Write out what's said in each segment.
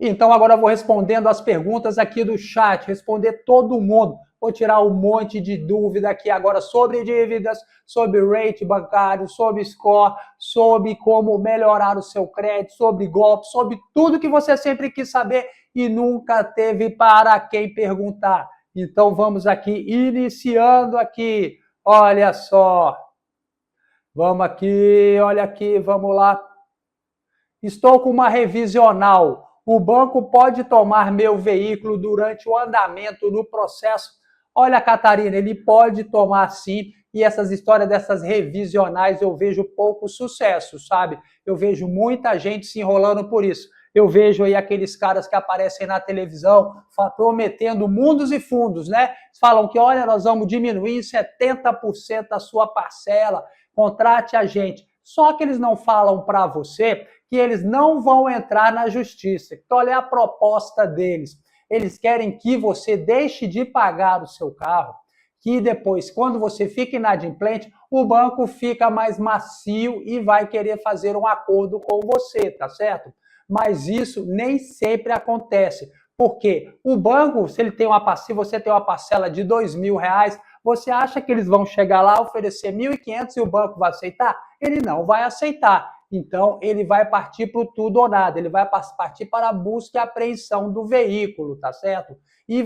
Então agora eu vou respondendo as perguntas aqui do chat, responder todo mundo. Vou tirar um monte de dúvida aqui agora sobre dívidas, sobre rate bancário, sobre score, sobre como melhorar o seu crédito, sobre golpe, sobre tudo que você sempre quis saber e nunca teve para quem perguntar. Então vamos aqui, iniciando aqui. Olha só. Vamos aqui, olha aqui, vamos lá. Estou com uma revisional. O banco pode tomar meu veículo durante o andamento do processo? Olha, Catarina, ele pode tomar sim. E essas histórias dessas revisionais eu vejo pouco sucesso, sabe? Eu vejo muita gente se enrolando por isso. Eu vejo aí aqueles caras que aparecem na televisão prometendo mundos e fundos, né? Falam que, olha, nós vamos diminuir em 70% a sua parcela, contrate a gente. Só que eles não falam para você que eles não vão entrar na justiça. Então, olha a proposta deles. Eles querem que você deixe de pagar o seu carro, que depois, quando você fica inadimplente, o banco fica mais macio e vai querer fazer um acordo com você, tá certo? Mas isso nem sempre acontece. Porque o banco, se ele tem se você tem uma parcela de R$ 2.000, você acha que eles vão chegar lá, oferecer 1.500 e o banco vai aceitar? Ele não vai aceitar. Então, ele vai partir para o tudo ou nada, ele vai partir para a busca e apreensão do veículo, tá certo? E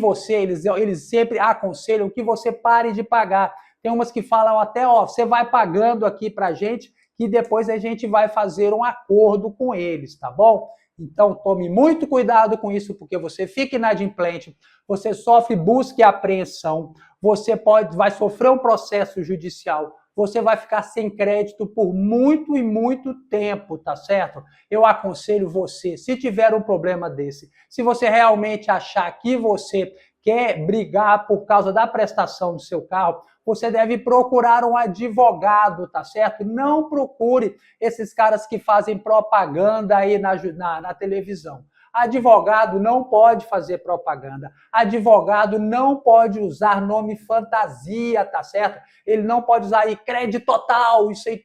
eles sempre aconselham que você pare de pagar. Tem umas que falam até, ó, você vai pagando aqui para a gente, que depois a gente vai fazer um acordo com eles, tá bom? Então, tome muito cuidado com isso, porque você fica inadimplente, você sofre busca e apreensão, você vai sofrer um processo judicial, você vai ficar sem crédito por muito e muito tempo, tá certo? Eu aconselho você, se tiver um problema desse, se você realmente achar que você quer brigar por causa da prestação do seu carro, você deve procurar um advogado, tá certo? Não procure esses caras que fazem propaganda aí na televisão. Advogado não pode fazer propaganda. Advogado não pode usar nome fantasia, tá certo? Ele não pode usar aí crédito total, isso aí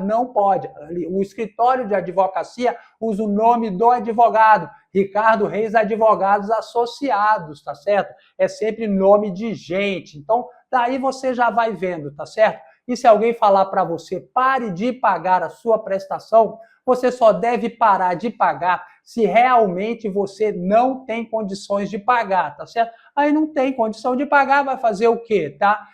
não pode. O escritório de advocacia usa o nome do advogado, Ricardo Reis Advogados Associados, tá certo? É sempre nome de gente. Então, daí você já vai vendo, tá certo? E se alguém falar para você, pare de pagar a sua prestação, você só deve parar de pagar se realmente você não tem condições de pagar, tá certo? Aí não tem condição de pagar, vai fazer o quê, tá?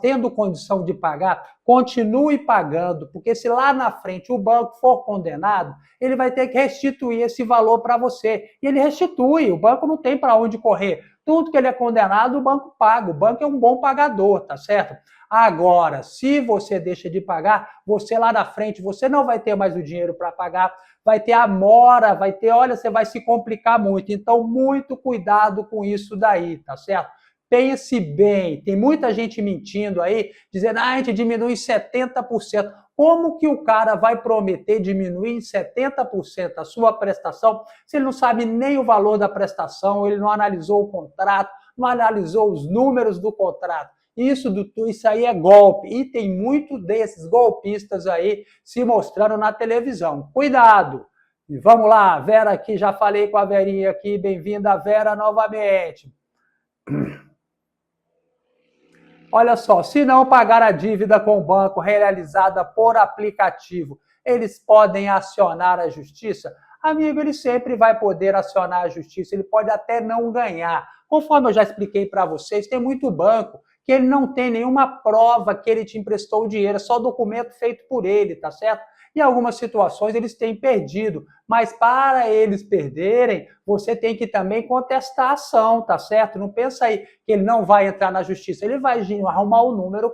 Tendo condição de pagar, continue pagando, porque se lá na frente o banco for condenado, ele vai ter que restituir esse valor para você. E ele restitui, o banco não tem para onde correr. Tudo que ele é condenado, o banco paga. O banco é um bom pagador, tá certo? Agora, se você deixa de pagar, você lá na frente, você não vai ter mais o dinheiro para pagar, vai ter a mora, olha, você vai se complicar muito. Então, muito cuidado com isso daí, tá certo? Pense bem, tem muita gente mentindo aí, dizendo, a gente diminui em 70%. Como que o cara vai prometer diminuir em 70% a sua prestação se ele não sabe nem o valor da prestação, ele não analisou o contrato, não analisou os números do contrato? Isso aí é golpe. E tem muito desses golpistas aí se mostrando na televisão. Cuidado! E vamos lá, Vera aqui, já falei com a Verinha aqui, bem-vinda, Vera, novamente. Olha só, se não pagar a dívida com o banco realizada por aplicativo, eles podem acionar a justiça? Amigo, ele sempre vai poder acionar a justiça, ele pode até não ganhar. Conforme eu já expliquei para vocês, tem muito banco que ele não tem nenhuma prova que ele te emprestou o dinheiro, é só documento feito por ele, tá certo? Em algumas situações eles têm perdido, mas para eles perderem, você tem que também contestar a ação, tá certo? Não pensa aí que ele não vai entrar na justiça, ele vai arrumar um número,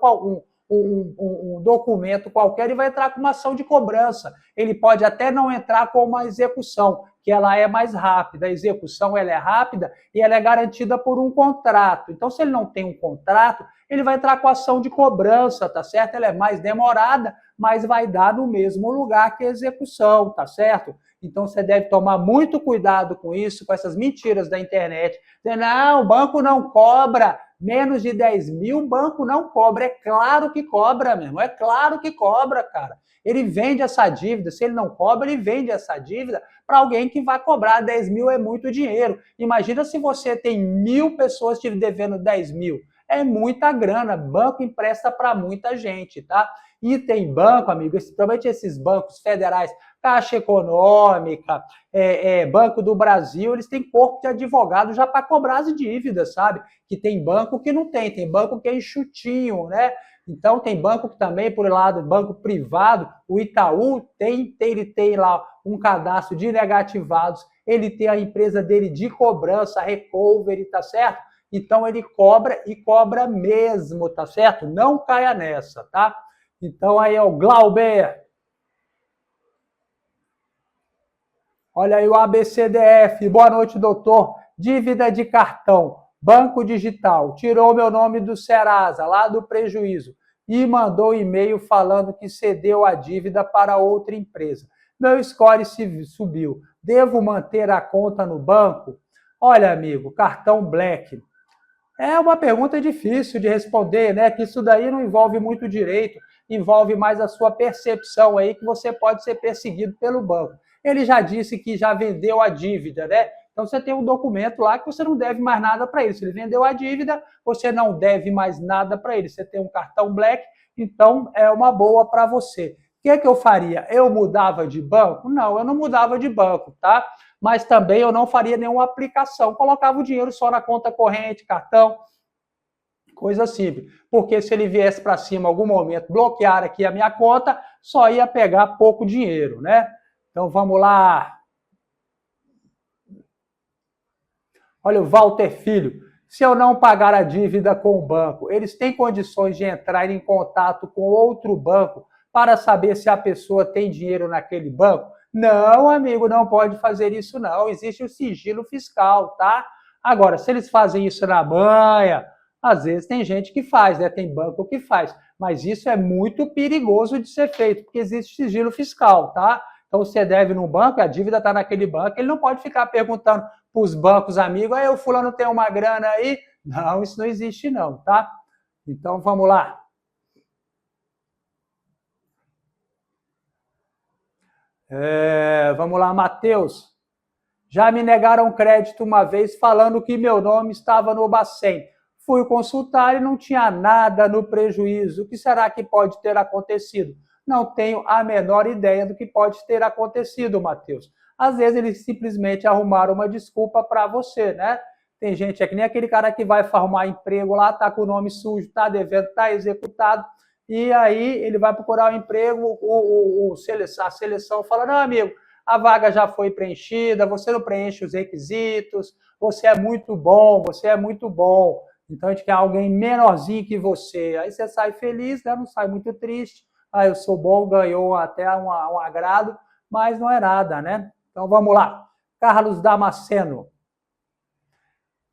um documento qualquer e vai entrar com uma ação de cobrança. Ele pode até não entrar com uma execução, que ela é mais rápida. A execução ela é rápida e ela é garantida por um contrato. Então, se ele não tem um contrato, ele vai entrar com ação de cobrança, tá certo? Ela é mais demorada, mas vai dar no mesmo lugar que a execução, tá certo? Então, você deve tomar muito cuidado com isso, com essas mentiras da internet. Não, o banco não cobra Menos de 10 mil, o banco não cobra. É claro que cobra, mesmo. É claro que cobra, cara. Ele vende essa dívida. Se ele não cobra, ele vende essa dívida para alguém que vai cobrar. 10 mil é muito dinheiro. Imagina se você tem 1.000 pessoas te devendo 10 mil. É muita grana. Banco empresta para muita gente, tá? E tem banco, amigo, principalmente esses bancos federais, Caixa Econômica, Banco do Brasil, eles têm corpo de advogado já para cobrar as dívidas, sabe? Que tem banco que não tem banco que é enxutinho, né? Então tem banco que também, por lado, banco privado, o Itaú ele tem lá um cadastro de negativados, ele tem a empresa dele de cobrança, a Recovery, tá certo? Então ele cobra e cobra mesmo, tá certo? Não caia nessa, tá? Então aí, ó, Glauber. Olha aí o ABCDF. Boa noite, doutor. Dívida de cartão. Banco Digital. Tirou meu nome do Serasa, lá do prejuízo. E mandou e-mail falando que cedeu a dívida para outra empresa. Meu score subiu. Devo manter a conta no banco? Olha, amigo, cartão Black. É uma pergunta difícil de responder, né? Que isso daí não envolve muito direito, envolve mais a sua percepção aí que você pode ser perseguido pelo banco. Ele já disse que já vendeu a dívida, né? Então você tem um documento lá que você não deve mais nada para ele. Se ele vendeu a dívida, você não deve mais nada para ele. Você tem um cartão Black, então é uma boa para você. O que eu faria? Eu mudava de banco? Não, eu não mudava de banco, tá? Mas também eu não faria nenhuma aplicação. Colocava o dinheiro só na conta corrente, cartão, coisa simples. Porque se ele viesse para cima em algum momento, bloquear aqui a minha conta, só ia pegar pouco dinheiro, né? Então vamos lá. Olha o Walter Filho. Se eu não pagar a dívida com o banco, eles têm condições de entrar em contato com outro banco para saber se a pessoa tem dinheiro naquele banco? Não, amigo, não pode fazer isso não. Existe o sigilo fiscal, tá? Agora, se eles fazem isso na manha, às vezes tem gente que faz, né? Tem banco que faz. Mas isso é muito perigoso de ser feito, porque existe sigilo fiscal, tá? Então você deve no banco, a dívida está naquele banco, ele não pode ficar perguntando para os bancos amigos, aí o fulano tem uma grana aí. Não, isso não existe não, tá? Então vamos lá. Vamos lá, Matheus. Já me negaram crédito uma vez falando que meu nome estava no Bacen. Fui consultar e não tinha nada no prejuízo. O que será que pode ter acontecido? Não tenho a menor ideia do que pode ter acontecido, Matheus. Às vezes eles simplesmente arrumaram uma desculpa para você, né? Tem gente, é que nem aquele cara que vai arrumar emprego lá, tá com o nome sujo, tá devendo, tá executado, e aí ele vai procurar um emprego, a seleção fala, não, amigo, a vaga já foi preenchida, você não preenche os requisitos, você é muito bom, você é muito bom. Então a gente quer alguém menorzinho que você. Aí você sai feliz, né? Não sai muito triste. Ah, eu sou bom, ganhou até um agrado, mas não é nada, né? Então vamos lá. Carlos Damasceno.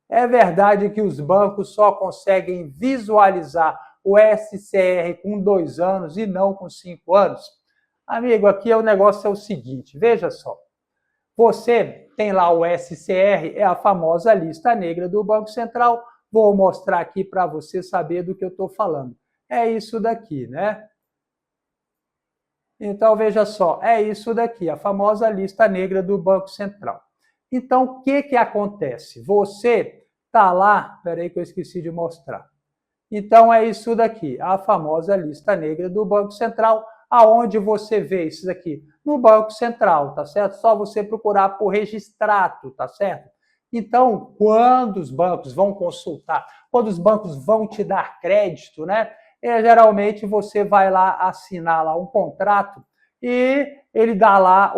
É verdade que os bancos só conseguem visualizar o SCR com 2 anos e não com 5 anos? Amigo, aqui o negócio é o seguinte, veja só. Você tem lá o SCR, é a famosa lista negra do Banco Central. Vou mostrar aqui para você saber do que eu estou falando. É isso daqui, né? Então, veja só, é isso daqui, a famosa lista negra do Banco Central. Então, o que acontece? Você está lá, peraí que eu esqueci de mostrar. Então, é isso daqui, a famosa lista negra do Banco Central. Aonde você vê isso daqui? No Banco Central, tá certo? Só você procurar por registrato, tá certo? Então, quando os bancos vão consultar, quando os bancos vão te dar crédito, né? Geralmente você vai lá assinar lá um contrato e ele dá lá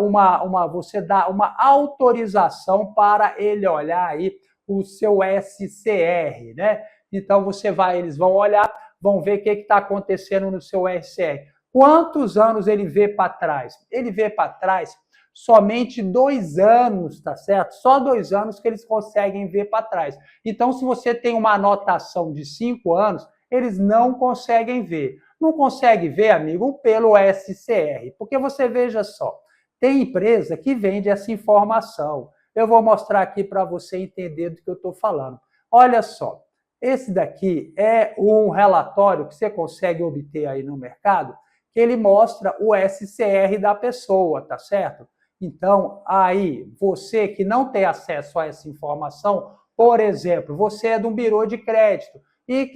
você dá uma autorização para ele olhar aí o seu SCR, né? Então você vai, eles vão olhar, vão ver o que está acontecendo no seu SCR. Quantos anos ele vê para trás? Ele vê para trás somente 2 anos, tá certo? Só 2 anos que eles conseguem ver para trás. Então, se você tem uma anotação de 5 anos, eles não conseguem ver. Não consegue ver, amigo, pelo SCR. Porque você veja só, tem empresa que vende essa informação. Eu vou mostrar aqui para você entender do que eu estou falando. Olha só, Esse daqui é um relatório que você consegue obter aí no mercado, que ele mostra o SCR da pessoa, tá certo? Então, aí, você que não tem acesso a essa informação, por exemplo, você é de um birô de crédito e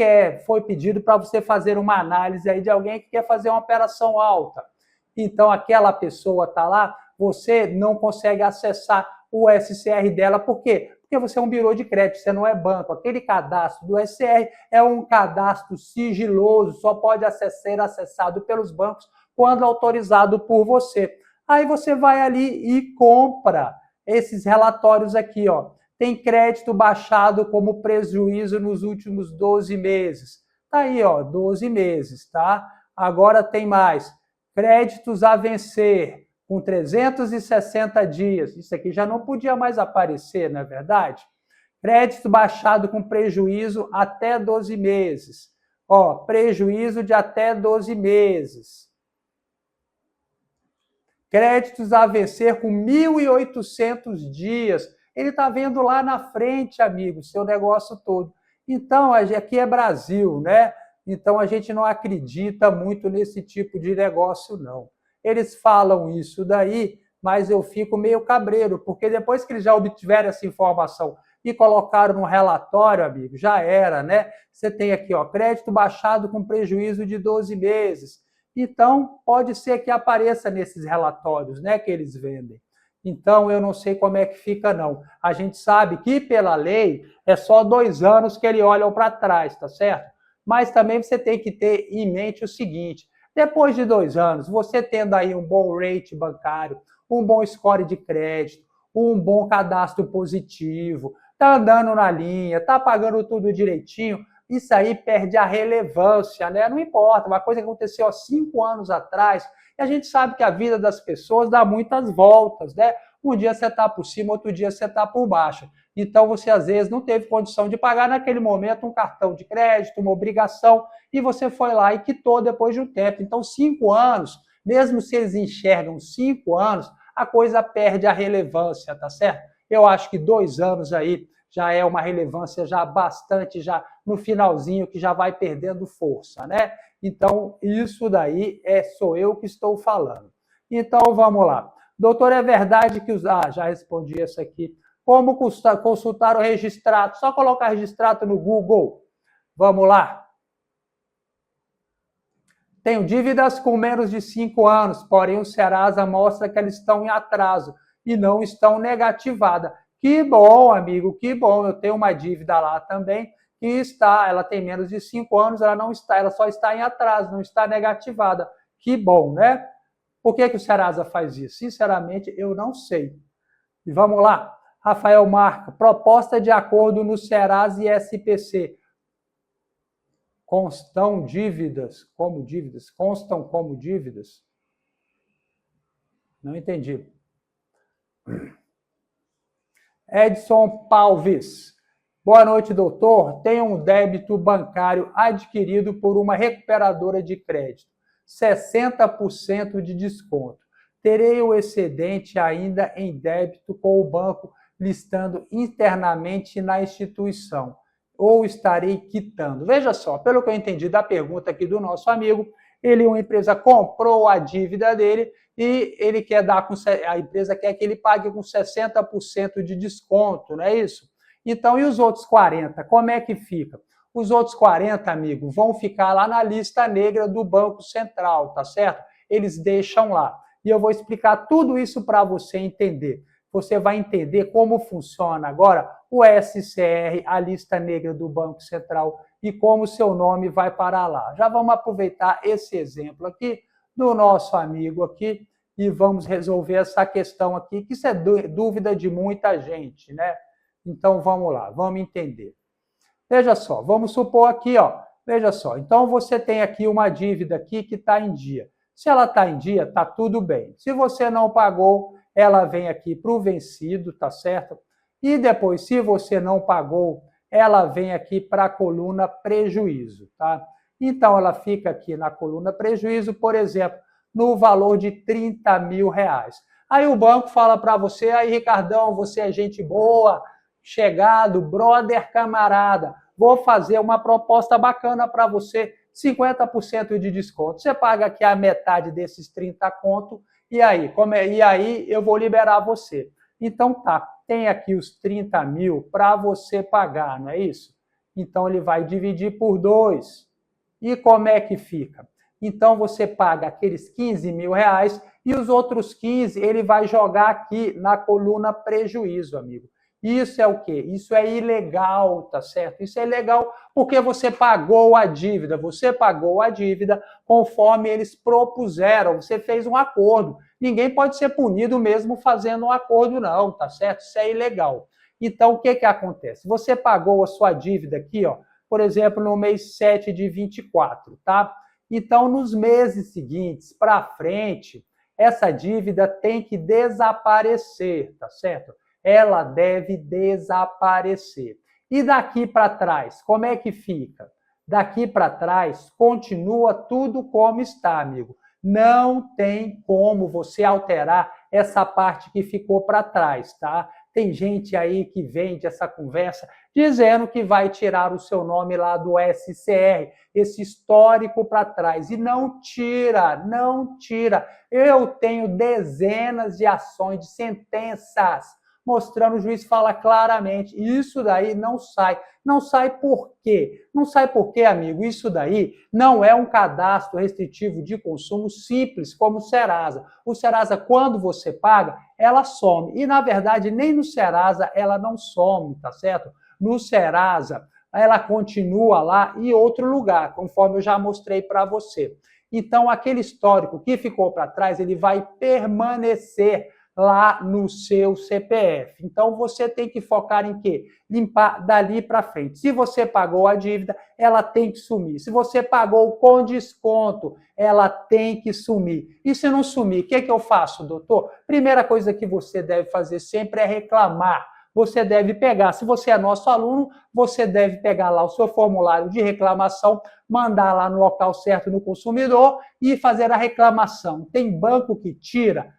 foi pedido para você fazer uma análise aí de alguém que quer fazer uma operação alta. Então, aquela pessoa está lá, você não consegue acessar o SCR dela, por quê? Porque você é um birô de crédito, você não é banco. Aquele cadastro do SCR é um cadastro sigiloso, só pode ser acessado pelos bancos quando autorizado por você. Aí você vai ali e compra esses relatórios aqui, ó. Tem crédito baixado como prejuízo nos últimos 12 meses. Tá aí, ó, 12 meses, tá? Agora tem mais. Créditos a vencer com 360 dias. Isso aqui já não podia mais aparecer, não é verdade? Crédito baixado com prejuízo até 12 meses. Ó, prejuízo de até 12 meses. Créditos a vencer com 1.800 dias. Ele está vendo lá na frente, amigo, seu negócio todo. Então, aqui é Brasil, né? Então, a gente não acredita muito nesse tipo de negócio, não. Eles falam isso daí, mas eu fico meio cabreiro, porque depois que eles já obtiveram essa informação e colocaram no relatório, amigo, já era, né? Você tem aqui, ó, crédito baixado com prejuízo de 12 meses. Então, pode ser que apareça nesses relatórios, né, que eles vendem. Então, eu não sei como é que fica, não. A gente sabe que, pela lei, é só 2 anos que eles olham para trás, tá certo? Mas também você tem que ter em mente o seguinte, depois de 2 anos, você tendo aí um bom rate bancário, um bom score de crédito, um bom cadastro positivo, tá andando na linha, tá pagando tudo direitinho, isso aí perde a relevância, né? Não importa, uma coisa que aconteceu há 5 anos atrás, e a gente sabe que a vida das pessoas dá muitas voltas, né? Um dia você está por cima, outro dia você está por baixo. Então você às vezes não teve condição de pagar naquele momento um cartão de crédito, uma obrigação, e você foi lá e quitou depois de um tempo. Então 5 anos, mesmo se eles enxergam 5 anos, a coisa perde a relevância, tá certo? Eu acho que 2 anos aí já é uma relevância já bastante, já no finalzinho, que já vai perdendo força, né? Então, isso daí sou eu que estou falando. Então, vamos lá. Doutor, é verdade que os... Ah, já respondi essa aqui. Como consultar o registrado? Só colocar registrado no Google. Vamos lá. Tenho dívidas com menos de 5 anos, porém o Serasa mostra que elas estão em atraso e não estão negativadas. Que bom, amigo, que bom. Eu tenho uma dívida lá também que ela tem menos de 5 anos, ela só está em atraso, não está negativada. Que bom, né? Por que o Serasa faz isso? Sinceramente, eu não sei. E vamos lá. Rafael Marca, proposta de acordo no Serasa e SPC. Constam como dívidas? Constam como dívidas? Não entendi. Edson Palvis. Boa noite, doutor. Tenho um débito bancário adquirido por uma recuperadora de crédito. 60% de desconto. Terei o excedente ainda em débito com o banco listando internamente na instituição. Ou estarei quitando? Veja só, pelo que eu entendi da pergunta aqui do nosso amigo, uma empresa comprou a dívida dele e ele quer a empresa quer que ele pague com 60% de desconto, não é isso? Então, e os outros 40%? Como é que fica? Os outros 40%, amigo, vão ficar lá na lista negra do Banco Central, tá certo? Eles deixam lá. E eu vou explicar tudo isso para você entender. Você vai entender como funciona agora o SCR, a lista negra do Banco Central, e como seu nome vai parar lá. Já vamos aproveitar esse exemplo aqui do nosso amigo aqui e vamos resolver essa questão aqui, que isso é dúvida de muita gente, né? Então vamos lá, vamos entender. Veja só, vamos supor aqui, ó, veja só, então você tem aqui uma dívida aqui que está em dia. Se ela está em dia, está tudo bem. Se você não pagou, ela vem aqui para o vencido, tá certo? E depois, se você não pagou, ela vem aqui para a coluna prejuízo, tá? Então, ela fica aqui na coluna prejuízo, por exemplo, no valor de R$30.000. Aí o banco fala para você, aí Ricardão, você é gente boa, chegado, brother, camarada, vou fazer uma proposta bacana para você, 50% de desconto. Você paga aqui a metade desses 30 conto, e aí, e aí eu vou liberar você. Então tá, tem aqui os 30 mil para você pagar, não é isso? Então ele vai dividir por 2. E como é que fica? Então você paga aqueles 15 mil reais e os outros 15 ele vai jogar aqui na coluna prejuízo, amigo. Isso é o quê? Isso é ilegal, tá certo? Isso é ilegal porque você pagou a dívida. Você pagou a dívida conforme eles propuseram. Você fez um acordo. Ninguém pode ser punido mesmo fazendo um acordo, não, tá certo? Isso é ilegal. Então, o que que acontece? Você pagou a sua dívida aqui, ó, por exemplo, no mês 7 de 24, tá? Então, nos meses seguintes, para frente, essa dívida tem que desaparecer, tá certo? Ela deve desaparecer. E daqui para trás, como é que fica? Daqui para trás, continua tudo como está, amigo. Não tem como você alterar essa parte que ficou para trás, tá? Tem gente aí que vende essa conversa dizendo que vai tirar o seu nome lá do SCR, esse histórico para trás. E não tira, não tira. Eu tenho dezenas de ações, de sentenças, mostrando, o juiz fala claramente, isso daí não sai. Não sai por quê? Não sai por quê, amigo? Isso daí não é um cadastro restritivo de consumo simples como o Serasa. O Serasa, quando você paga, ela some. E, na verdade, nem no Serasa ela não some, tá certo? No Serasa, ela continua lá em outro lugar, conforme eu já mostrei para você. Então, aquele histórico que ficou para trás, ele vai permanecer lá no seu CPF. Então, você tem que focar em quê? Limpar dali para frente. Se você pagou a dívida, ela tem que sumir. Se você pagou com desconto, ela tem que sumir. E se não sumir, o que eu faço, doutor? Primeira coisa que você deve fazer sempre é reclamar. Você deve pegar, se você é nosso aluno, você deve pegar lá o seu formulário de reclamação, mandar lá no local certo no consumidor e fazer a reclamação. Tem banco que tira?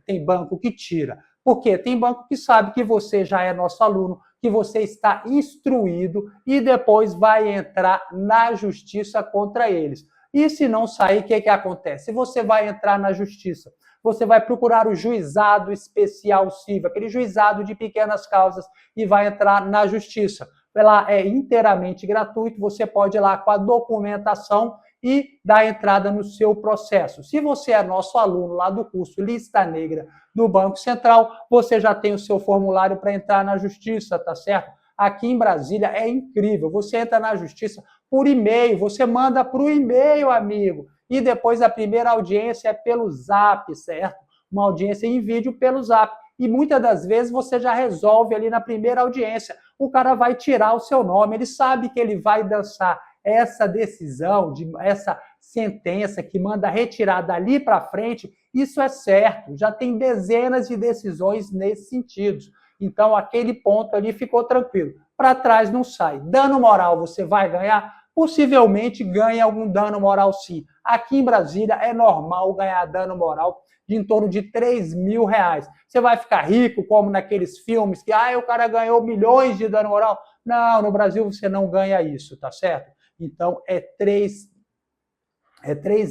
Tem banco que tira. Por quê? Tem banco que sabe que você já é nosso aluno, que você está instruído e depois vai entrar na justiça contra eles. E se não sair, o que acontece? Você vai entrar na justiça. Você vai procurar o juizado especial civil, aquele juizado de pequenas causas, e vai entrar na justiça. Ela é inteiramente gratuito, você pode ir lá com a documentação e dar entrada no seu processo. Se você é nosso aluno lá do curso Lista Negra no Banco Central, você já tem o seu formulário para entrar na justiça, tá certo? Aqui em Brasília é incrível, você entra na justiça por e-mail, você manda para o e-mail, amigo, e depois a primeira audiência é pelo Zap, certo? Uma audiência em vídeo pelo Zap. E muitas das vezes você já resolve ali na primeira audiência. O cara vai tirar o seu nome, ele sabe que ele vai dançar essa decisão, essa sentença que manda retirar dali para frente, isso é certo. Já tem dezenas de decisões nesse sentido. Então, aquele ponto ali ficou tranquilo. Para trás não sai. Dano moral você vai ganhar? Possivelmente ganha algum dano moral sim. Aqui em Brasília é normal ganhar dano moral de em torno de 3 mil reais. Você vai ficar rico, como naqueles filmes que o cara ganhou milhões de dano moral? Não, no Brasil você não ganha isso, tá certo? Então é 3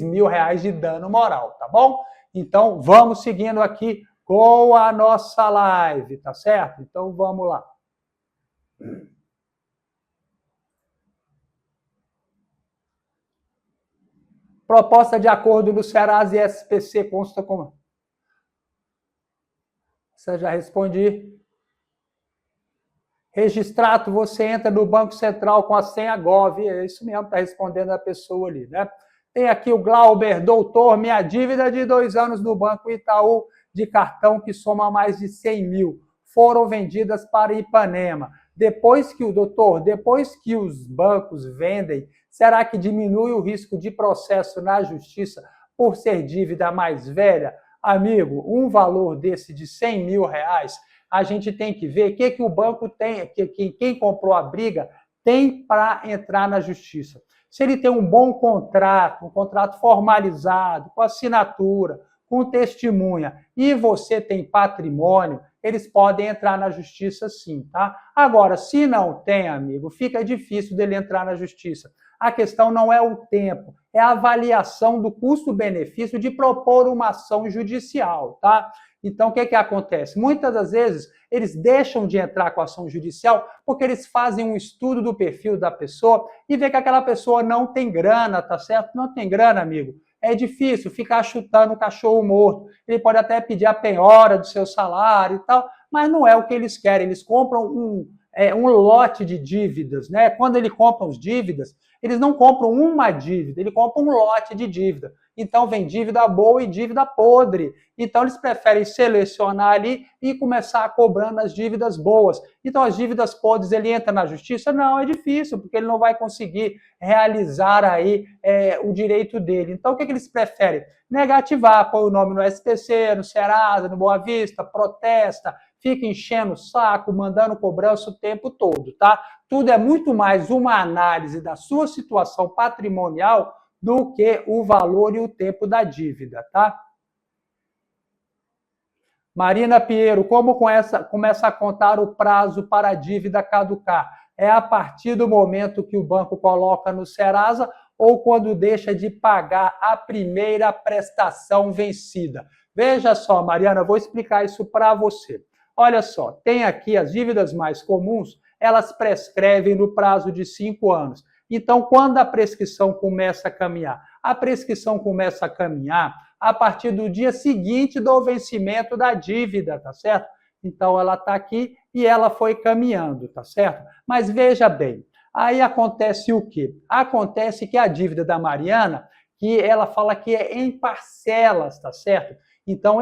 mil reais de dano moral, tá bom? Então vamos seguindo aqui com a nossa live, tá certo? Então vamos lá. Proposta de acordo do Serasa e SPC consta como? Você já respondi. Registrato, você entra no Banco Central com a senha Gov. É isso mesmo, está respondendo a pessoa ali, né? Tem aqui o Glauber, doutor, minha dívida de 2 anos no Banco Itaú de cartão que soma mais de 100 mil. Foram vendidas para Ipanema. Depois que os bancos vendem, será que diminui o risco de processo na justiça por ser dívida mais velha? Amigo, um valor desse de 100 mil reais, a gente tem que ver o que o banco tem, quem comprou a briga tem para entrar na justiça. Se ele tem um bom contrato, um contrato formalizado, com assinatura, com testemunha, e você tem patrimônio, eles podem entrar na justiça sim, tá? Agora, se não tem, amigo, fica difícil dele entrar na justiça. A questão não é o tempo, é a avaliação do custo-benefício de propor uma ação judicial, tá? Então, o que acontece? Muitas das vezes, eles deixam de entrar com a ação judicial porque eles fazem um estudo do perfil da pessoa e vê que aquela pessoa não tem grana, tá certo? Não tem grana, amigo. É difícil ficar chutando o cachorro morto. Ele pode até pedir a penhora do seu salário e tal, mas não é o que eles querem. Eles compram um lote de dívidas, né? Quando ele compra as dívidas, eles não compram uma dívida, ele compra um lote de dívida. Então vem dívida boa e dívida podre. Então eles preferem selecionar ali e começar cobrando as dívidas boas. Então as dívidas podres, ele entra na justiça? Não, é difícil, porque ele não vai conseguir realizar aí o direito dele. Então o que eles preferem? Negativar, põe o nome no SPC, no Serasa, no Boa Vista, protesta, fica enchendo o saco, mandando cobrança o tempo todo, tá? Tudo é muito mais uma análise da sua situação patrimonial do que o valor e o tempo da dívida, tá? Marina Pinheiro, como começa a contar o prazo para a dívida caducar? É a partir do momento que o banco coloca no Serasa ou quando deixa de pagar a primeira prestação vencida? Veja só, Mariana, eu vou explicar isso para você. Olha só, tem aqui as dívidas mais comuns, elas prescrevem no prazo de 5 anos. Então, quando a prescrição começa a caminhar? A prescrição começa a caminhar a partir do dia seguinte do vencimento da dívida, tá certo? Então, ela está aqui e ela foi caminhando, tá certo? Mas veja bem, aí acontece o quê? Acontece que a dívida da Mariana, que ela fala que é em parcelas, tá certo? Então,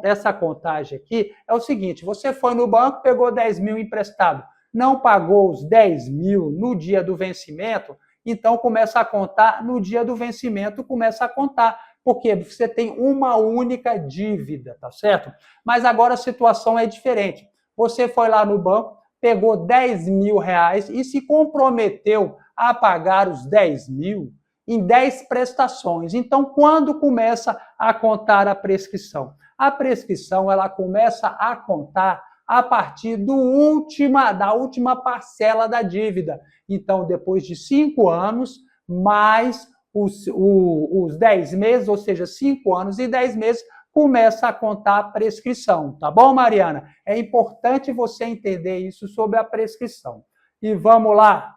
essa contagem aqui é o seguinte, você foi no banco, pegou 10 mil emprestado, não pagou os 10 mil no dia do vencimento, então começa a contar, no dia do vencimento começa a contar, porque você tem uma única dívida, tá certo? Mas agora a situação é diferente. Você foi lá no banco, pegou 10 mil reais e se comprometeu a pagar os 10 mil em 10 prestações. Então, quando começa a contar a prescrição? A prescrição ela começa a contar a partir da última parcela da dívida. Então, depois de 5 anos, mais os 10 meses, ou seja, 5 anos e 10 meses, começa a contar a prescrição. Tá bom, Mariana? É importante você entender isso sobre a prescrição. E vamos lá.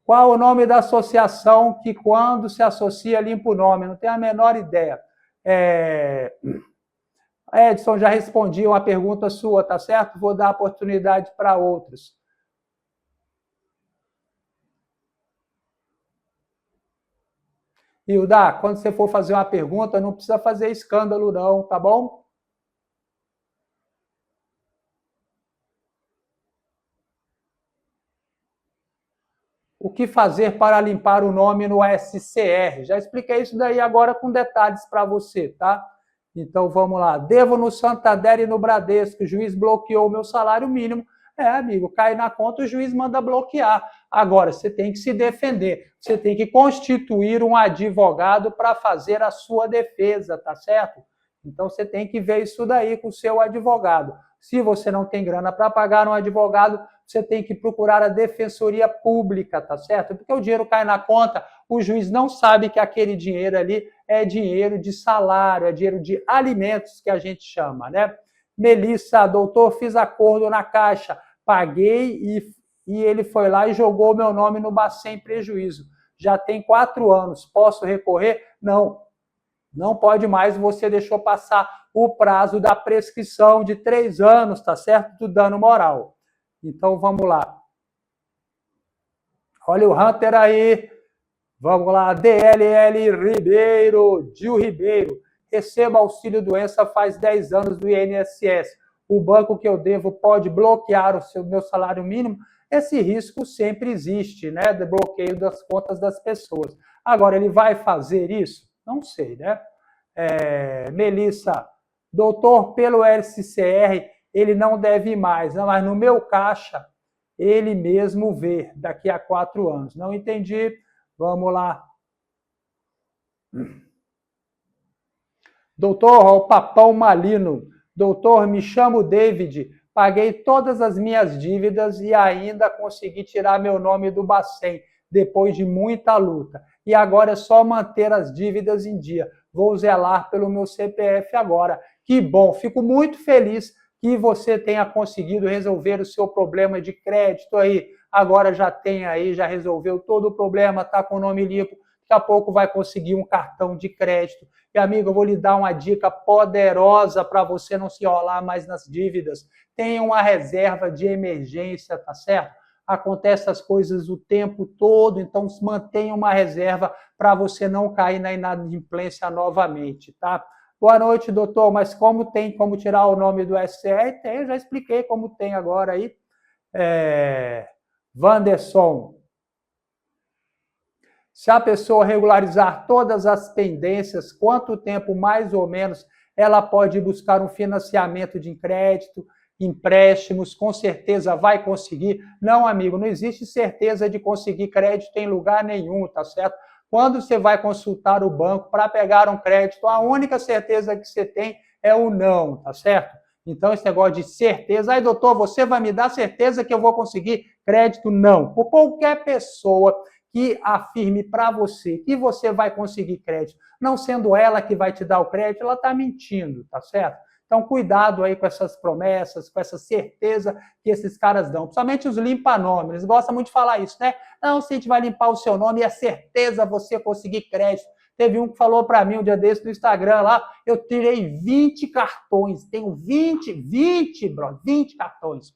Qual o nome da associação que, quando se associa, limpa o nome? Não tenho a menor ideia. Edson, já respondi uma pergunta sua, tá certo? Vou dar oportunidade para outros. Hilda, quando você for fazer uma pergunta, não precisa fazer escândalo não, tá bom? O que fazer para limpar o nome no SCR? Já expliquei isso daí agora com detalhes para você, tá? Então vamos lá. Devo no Santander e no Bradesco, o juiz bloqueou o meu salário mínimo. Amigo, cai na conta, o juiz manda bloquear. Agora, você tem que se defender. Você tem que constituir um advogado para fazer a sua defesa, tá certo? Então você tem que ver isso daí com o seu advogado. Se você não tem grana para pagar um advogado, você tem que procurar a defensoria pública, tá certo? Porque o dinheiro cai na conta, o juiz não sabe que aquele dinheiro ali é dinheiro de salário, é dinheiro de alimentos que a gente chama, né? Melissa, doutor, fiz acordo na Caixa, paguei e ele foi lá e jogou meu nome no Bacen prejuízo. Já tem 4 anos, posso recorrer? Não, não pode mais, você deixou passar o prazo da prescrição de 3 anos, tá certo? Do dano moral. Então, vamos lá. Olha o Hunter aí. Vamos lá. DLL Ribeiro, Gil Ribeiro. Receba auxílio doença faz 10 anos do INSS. O banco que eu devo pode bloquear o meu salário mínimo? Esse risco sempre existe, né? De bloqueio das contas das pessoas. Agora, ele vai fazer isso? Não sei, né? Melissa, doutor, pelo LCCR, ele não deve ir mais, não, mas no meu caixa, ele mesmo vê daqui a 4 anos. Não entendi? Vamos lá. Doutor, o Papão Malino. Doutor, me chamo David, paguei todas as minhas dívidas e ainda consegui tirar meu nome do Bacen, depois de muita luta. E agora é só manter as dívidas em dia. Vou zelar pelo meu CPF agora. Que bom, fico muito feliz que você tenha conseguido resolver o seu problema de crédito aí. Agora já tem aí, já resolveu todo o problema, está com o nome limpo. Daqui a pouco vai conseguir um cartão de crédito. E, amigo, eu vou lhe dar uma dica poderosa para você não se enrolar mais nas dívidas. Tenha uma reserva de emergência, tá certo? Acontecem as coisas o tempo todo, então mantenha uma reserva para você não cair na inadimplência novamente, tá? Boa noite, doutor, mas como tirar o nome do SCR? Tem, eu já expliquei como tem agora aí. Wanderson. Se a pessoa regularizar todas as pendências, quanto tempo mais ou menos ela pode buscar um financiamento de crédito, empréstimos? Com certeza vai conseguir. Não, amigo, não existe certeza de conseguir crédito em lugar nenhum, tá certo? Quando você vai consultar o banco para pegar um crédito, a única certeza que você tem é o não, tá certo? Então, esse negócio de certeza, aí, doutor, você vai me dar certeza que eu vou conseguir crédito? Não. Por qualquer pessoa que afirme para você que você vai conseguir crédito, não sendo ela que vai te dar o crédito, ela está mentindo, tá certo? Então, cuidado aí com essas promessas, com essa certeza que esses caras dão. Principalmente os limpa-nome, eles gostam muito de falar isso, né? Não, se a gente vai limpar o seu nome, é certeza você conseguir crédito. Teve um que falou para mim um dia desse no Instagram lá, eu tirei 20 cartões, tenho 20 cartões.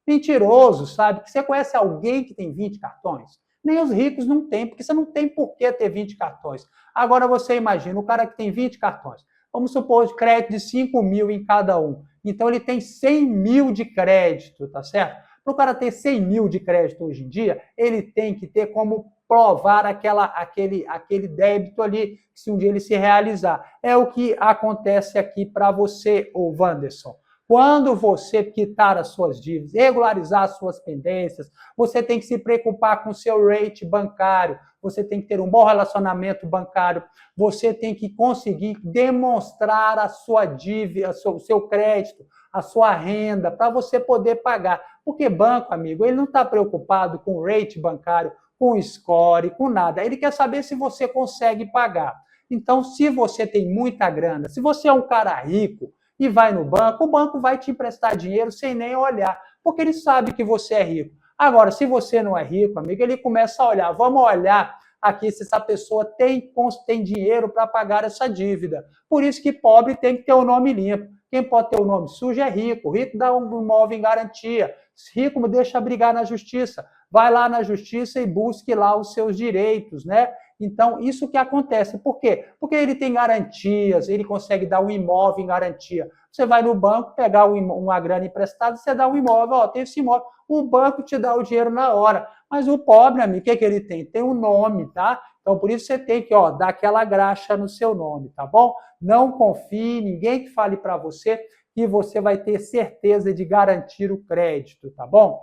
Mentiroso, sabe? Que você conhece alguém que tem 20 cartões? Nem os ricos não têm, porque você não tem por que ter 20 cartões. Agora você imagina, o cara que tem 20 cartões, vamos supor de crédito de 5 mil em cada um. Então ele tem 100 mil de crédito, tá certo? Para o cara ter 100 mil de crédito hoje em dia, ele tem que ter como provar aquele débito ali, se um dia ele se realizar. É o que acontece aqui para você, ô Wanderson. Quando você quitar as suas dívidas, regularizar as suas pendências, você tem que se preocupar com o seu rate bancário, você tem que ter um bom relacionamento bancário, você tem que conseguir demonstrar a sua dívida, o seu crédito, a sua renda, para você poder pagar. Porque banco, amigo, ele não está preocupado com o rate bancário, com o score, com nada. Ele quer saber se você consegue pagar. Então, se você tem muita grana, se você é um cara rico, e vai no banco, o banco vai te emprestar dinheiro sem nem olhar, porque ele sabe que você é rico. Agora, se você não é rico, amigo, ele começa a olhar, vamos olhar aqui se essa pessoa tem dinheiro para pagar essa dívida. Por isso que pobre tem que ter o nome limpo. Quem pode ter o nome sujo é rico. Rico dá um imóvel em garantia. Rico deixa brigar na justiça. Vai lá na justiça e busque lá os seus direitos, né? Então, isso que acontece. Por quê? Porque ele tem garantias, ele consegue dar um imóvel em garantia. Você vai no banco, pegar uma grana emprestada, você dá um imóvel, ó, tem esse imóvel. O banco te dá o dinheiro na hora. Mas o pobre, amigo, o que ele tem? Tem um nome, tá? Então, por isso você tem que, ó, dar aquela graxa no seu nome, tá bom? Não confie em ninguém que fale para você que você vai ter certeza de garantir o crédito, tá bom?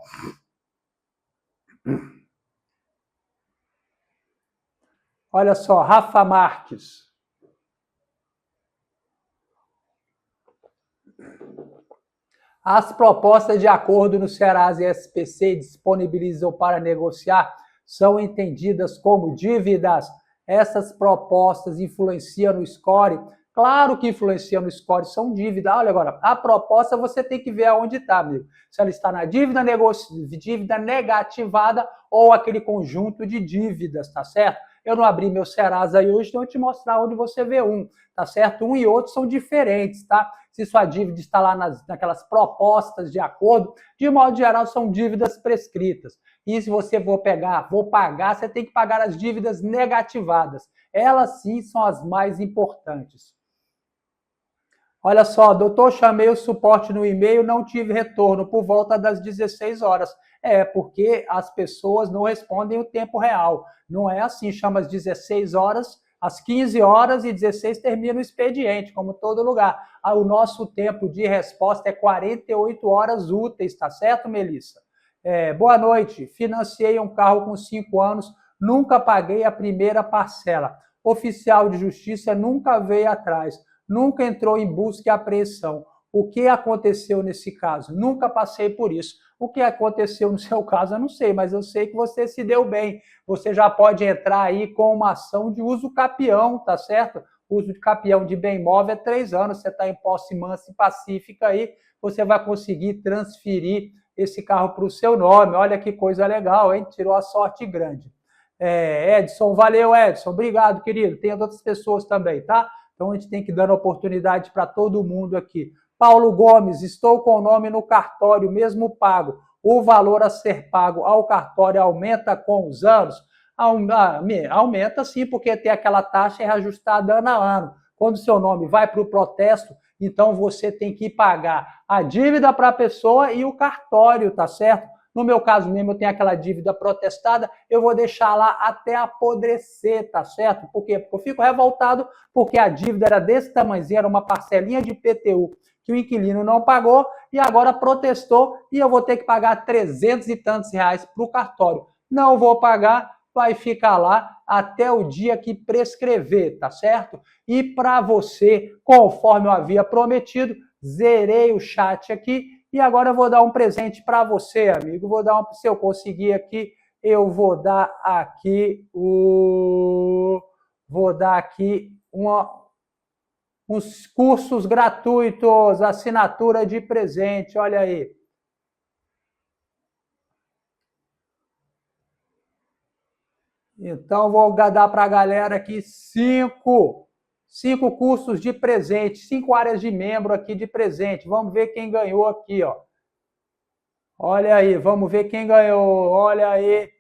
Olha só, Rafa Marques. As propostas de acordo no Serasa e SPC disponibilizam para negociar são entendidas como dívidas. Essas propostas influenciam no score? Claro que influenciam no score, são dívidas. Olha agora, a proposta você tem que ver aonde está, amigo. Se ela está na dívida negativada ou aquele conjunto de dívidas, tá certo? Eu não abri meu Serasa aí hoje, então eu te mostrar onde você vê um, tá certo? Um e outro são diferentes, tá? Se sua dívida está lá naquelas propostas de acordo, de modo geral são dívidas prescritas. E se você vou pagar, você tem que pagar as dívidas negativadas. Elas sim são as mais importantes. Olha só, doutor, chamei o suporte no e-mail, não tive retorno por volta das 16 horas. É, porque as pessoas não respondem o tempo real. Não é assim, chama às 16 horas, às 15 horas e 16 termina o expediente, como todo lugar. O nosso tempo de resposta é 48 horas úteis, tá certo, Melissa? Boa noite, financiei um carro com 5 anos, nunca paguei a primeira parcela. Oficial de justiça nunca veio atrás. Nunca entrou em busca e apreensão. O que aconteceu nesse caso? Nunca passei por isso. O que aconteceu no seu caso, eu não sei, mas eu sei que você se deu bem. Você já pode entrar aí com uma ação de uso capião, tá certo? O uso de capião de bem imóvel é 3 anos, você está em posse mansa e pacífica aí, você vai conseguir transferir esse carro para o seu nome. Olha que coisa legal, hein? Tirou a sorte grande. Edson, valeu, Edson. Obrigado, querido. Tem outras pessoas também, tá? Então a gente tem que dar oportunidade para todo mundo aqui. Paulo Gomes, estou com o nome no cartório, mesmo pago. O valor a ser pago ao cartório aumenta com os anos? Aumenta sim, porque tem aquela taxa reajustada ano a ano. Quando o seu nome vai para o protesto, então você tem que pagar a dívida para a pessoa e o cartório, tá certo? No meu caso mesmo, eu tenho aquela dívida protestada, eu vou deixar lá até apodrecer, tá certo? Por quê? Porque eu fico revoltado porque a dívida era desse tamanhozinho, era uma parcelinha de IPTU que o inquilino não pagou e agora protestou e eu vou ter que pagar 300 e tantos reais para o cartório. Não vou pagar, vai ficar lá até o dia que prescrever, tá certo? E para você, conforme eu havia prometido, zerei o chat aqui e agora eu vou dar um presente para você, amigo. Se eu conseguir aqui, eu vou dar aqui uns cursos gratuitos, assinatura de presente, olha aí. Então, vou dar para a galera aqui cinco cursos de presente, 5 áreas de membro aqui de presente. Vamos ver quem ganhou aqui, ó. Olha aí, vamos ver quem ganhou. Olha aí,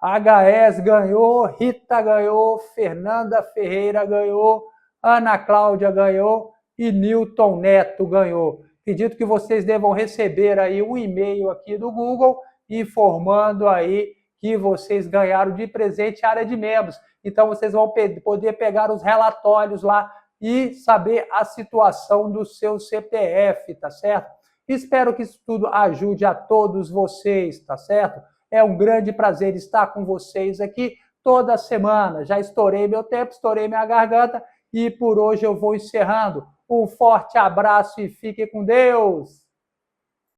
HS ganhou, Rita ganhou, Fernanda Ferreira ganhou, Ana Cláudia ganhou e Newton Neto ganhou. Acredito que vocês devam receber aí um e-mail aqui do Google informando aí que vocês ganharam de presente a área de membros. Então vocês vão poder pegar os relatórios lá e saber a situação do seu CPF, tá certo? Espero que isso tudo ajude a todos vocês, tá certo? É um grande prazer estar com vocês aqui toda semana. Já estourei meu tempo, estourei minha garganta e por hoje eu vou encerrando. Um forte abraço e fique com Deus!